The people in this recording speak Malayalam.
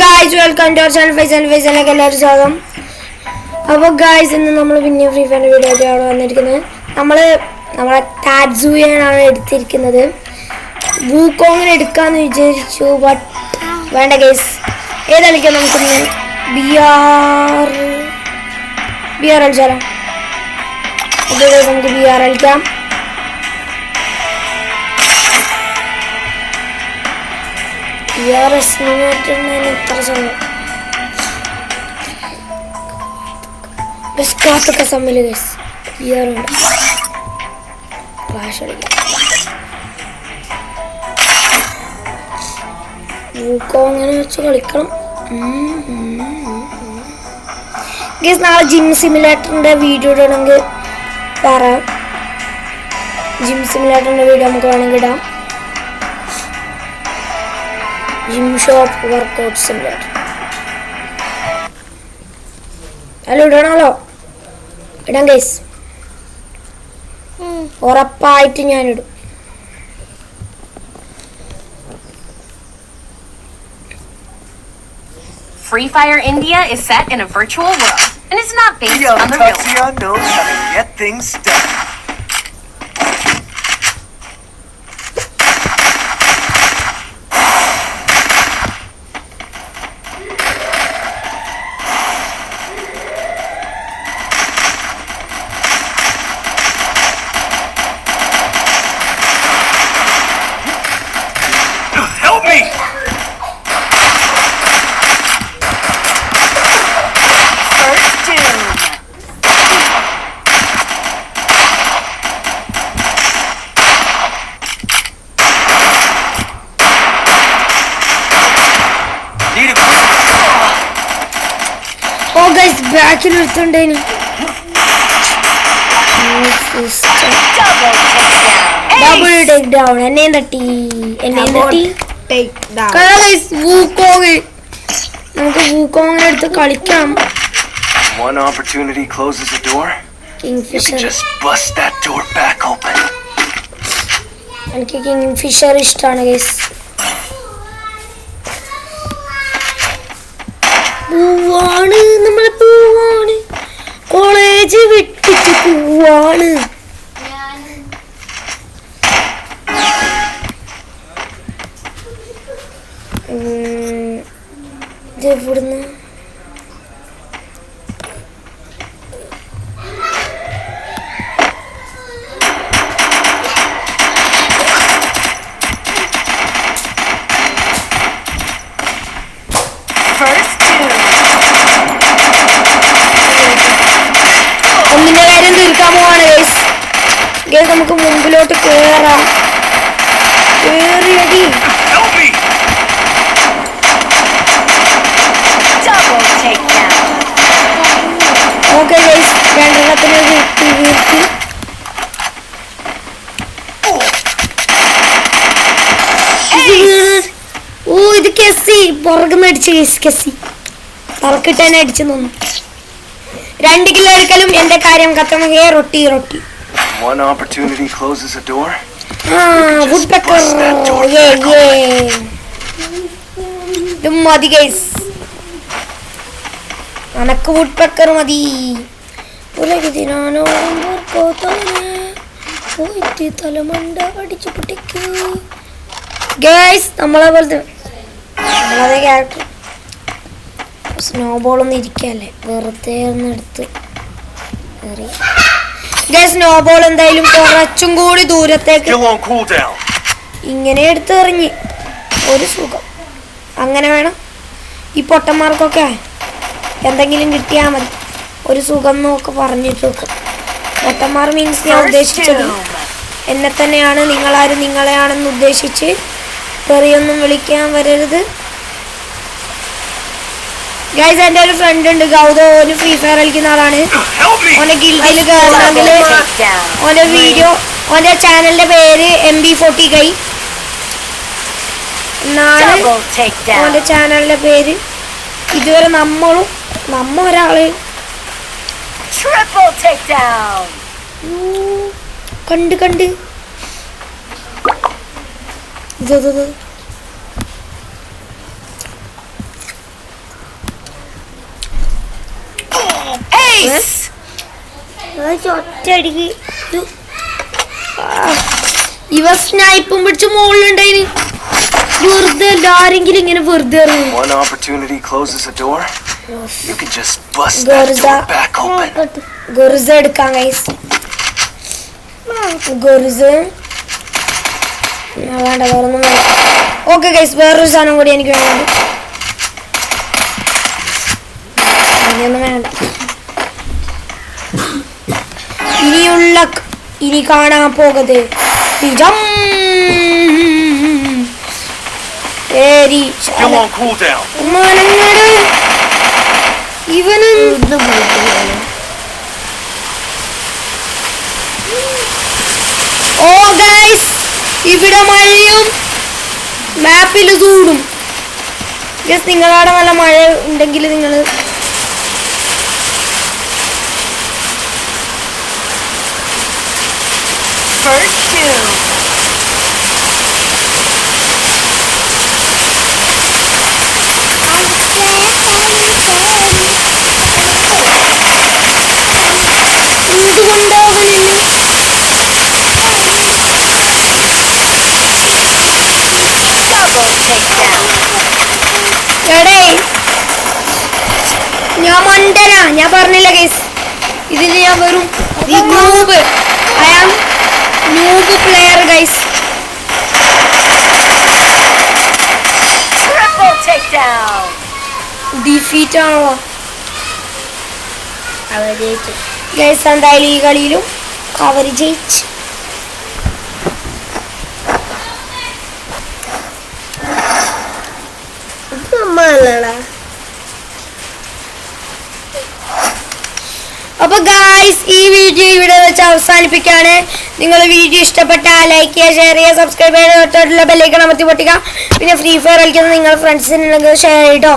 guys, welcome to our channel ഫൈസലിലേക്ക് എല്ലാവരും സ്വാഗതം. അപ്പോൾ ഗായ്സ് ഇന്ന് നമ്മൾ പിന്നെ ഫ്രീ ഫയർ വീഡിയോ ആയിട്ടാണ് വന്നിരിക്കുന്നത്. നമ്മളെ ടാറ്റ്സൂയാണ് എടുത്തിരിക്കുന്നത്. വൂക്കോങ്ങിന് എടുക്കാന്ന് വിചാരിച്ചു, ബട്ട് വേണ്ട ഗൈസ്. ഏത് കളിക്കാം നമുക്കിന്ന്? ബി ആർ കളിച്ചാലോ? നമുക്ക് ബി ആർ കളിക്കാം. ഇത്ര സമയം കാത്തൊക്കെ സമയം ഗൈസ്. ഉണ്ട് ഫ്ലാഷ് കളിക്കാം. അങ്ങനെ വെച്ച് കളിക്കണം ഗൈസ്. നാളെ ജിം സിമുലേറ്ററിന്റെ വീഡിയോ ഇടണമെങ്കിൽ പറയാം. ജിം സിമുലേറ്ററിന്റെ വീഡിയോ നമുക്ക് വേണമെങ്കിൽ ഇടാം. ജിം ഷോപ്പ് വർക്കൗട്ട് സിമുലേറ്റർ അല്ല ഇടണല്ലോ, ഇടാം ഗൈസ്. ഉറപ്പായിട്ട് ഞാനിടും. Free Fire India is set in a virtual world and is not based on the real world. knows how to get things done. Help me! First Doom. Need a oh guys, ബാക്കിൽ എടുത്തോണ്ടേനു. Double take down. എന്നെയും തട്ടി. വൂക്കോങ്. നമുക്ക് വൂക്കോങ്ങിനെ എടുത്ത് കളിക്കാം. One opportunity closes a door. Kingfisher. Just bust that door back open. എനിക്ക് കിങ്ഫിഷർ ഇഷ്ടമാണ് ഗൈസ്. പൂവാണ്, നമ്മളെ പൂവാണ്. കോളേജ് വിട്ടിട്ട് പൂവാണ്. ഇതെവിടുന്ന്? First Doom. ഒന്നിന്റെ കാര്യം തീർക്കാൻ പോവാണ് ഗൈസ്. നമുക്ക് മുമ്പിലോട്ട് കേറാം. കേറിയടി. Help me! Double takedown. Okay guys, രണ്ടെണ്ണത്തിന് വീഴ്ത്തി. ഓ ഇത് കെസ്സി പുറകുന്ന് അടിച്ച് ഗൈസ്. കെസ്സി തറക്കിട്ടാൻ അടിച്ചു തോന്നു. 2 കിലോ എടുക്കലും എന്റെ കാര്യം കത്തമകേ. റൊട്ടി. One opportunity closes a door. Woodpecker. ഇത് മതി ഗൈസ്, അനക്ക് വുഡ് പെക്കർ മതി. ഉലകത്തിനാണോ പോയിട്ട് തലമണ്ട അടിച്ചു പൊട്ടിക്കൂ ഗൈസ്. നമ്മളെ ക്യാരക്ടർ സ്നോബോളൊന്നും ഇരിക്കല്ലേ, വെറുതെ ഒന്ന് എടുത്ത് ഗൈസ്. സ്നോബോൾ എന്തായാലും കുറച്ചും കൂടി ദൂരത്തേക്ക് Still on cooldown. ഇങ്ങനെ എടുത്ത് എറിഞ്ഞ് ഒരു സുഖം. അങ്ങനെ വേണം ഈ പൊട്ടന്മാർക്കൊക്കെ എന്തെങ്കിലും കിട്ടിയാൽ മതി. ഒരു സുഖം എന്നൊക്കെ പറഞ്ഞിട്ട് നോക്കും. പൊട്ടന്മാർ മീൻസ് ഞാൻ ഉദ്ദേശിച്ചത് എന്നെ തന്നെയാണ്. നിങ്ങളാരും നിങ്ങളെയാണെന്ന് ഉദ്ദേശിച്ച് തെറിയൊന്നും വിളിക്കാൻ വരരുത് ഗൈസ്. എൻ്റെ ഒരു ഫ്രണ്ട് ഉണ്ട് ഗൗതം, ഒരു ഫ്രീ ഫയർ കളിക്കുന്ന ആളാണ്. ഓന്റെ ഗിൽഡിൽ കയറണമെങ്കിൽ ഓന്റെ വീഡിയോ, ഓന്റെ ചാനലിന്റെ പേര് MB40 Guy എന്നാണ് ഓന്റെ ചാനലിന്റെ പേര്. ഇതുവരെ നമ്മ ഒരാള് Triple takedown. കണ്ട് Nice. ഒറ്റയടിക്ക് ഇവ സ്നൈപ്പും പിടിച്ച് മുകളിലുണ്ടായിന്. വെറുതെ ആരെങ്കിലും ഇങ്ങനെ വെറുതെ എറിയും. One opportunity closes a door. You can just bust that Gorza. door back open. ഗൊറിസ എടുക്കാം ഗൈസ്. ഗൊറിസ വേണ്ട, വേറൊന്നും വേണ്ട. ഓക്കെ ഗൈസ്, വേറൊരു സാധനം കൂടി എനിക്ക് വേണ്ട. ഇനിയൊന്നും വേണ്ട. ഇനി കാണാൻ പോകത് Still on cooldown. ഇവനും ഓ ഗൈസ്, ഇവിടെ മഴയും മാപ്പിൽ ചൂടും. ഗൈസ്, നിങ്ങളവിടെ നല്ല മഴ ഉണ്ടെങ്കിൽ നിങ്ങൾ First two. Double takedown. എടേ, ഞാൻ മണ്ടനാ, ഞാൻ പറഞ്ഞില്ല ഗൈസ്. ഇതിൽ ഞാൻ വെറും noob. I am noob player guys. Triple takedown. Defeat ആണല്ലോ ഗൈസ്. എന്തായാലും ഈ കളിയിലും അവർ ജയിച്ചു. അപ്പൊ ഗായ്സ്, ഈ വീഡിയോ ഇവിടെ വെച്ച് അവസാനിപ്പിക്കുകയാണ്. നിങ്ങൾ വീഡിയോ ഇഷ്ടപ്പെട്ടാൽ ലൈക്ക് ചെയ്യുക, ഷെയർ ചെയ്യുക, സബ്സ്ക്രൈബ് ചെയ്യുക, തൊട്ടുള്ള ബെല്ലൈക്കൺ അമർത്തി പൊട്ടിക്കുക. പിന്നെ ഫ്രീ ഫയർ കളിക്കുന്നത് നിങ്ങളുടെ ഫ്രണ്ട്സിനുണ്ടെങ്കിൽ ഷെയർ ചെയ്തോ.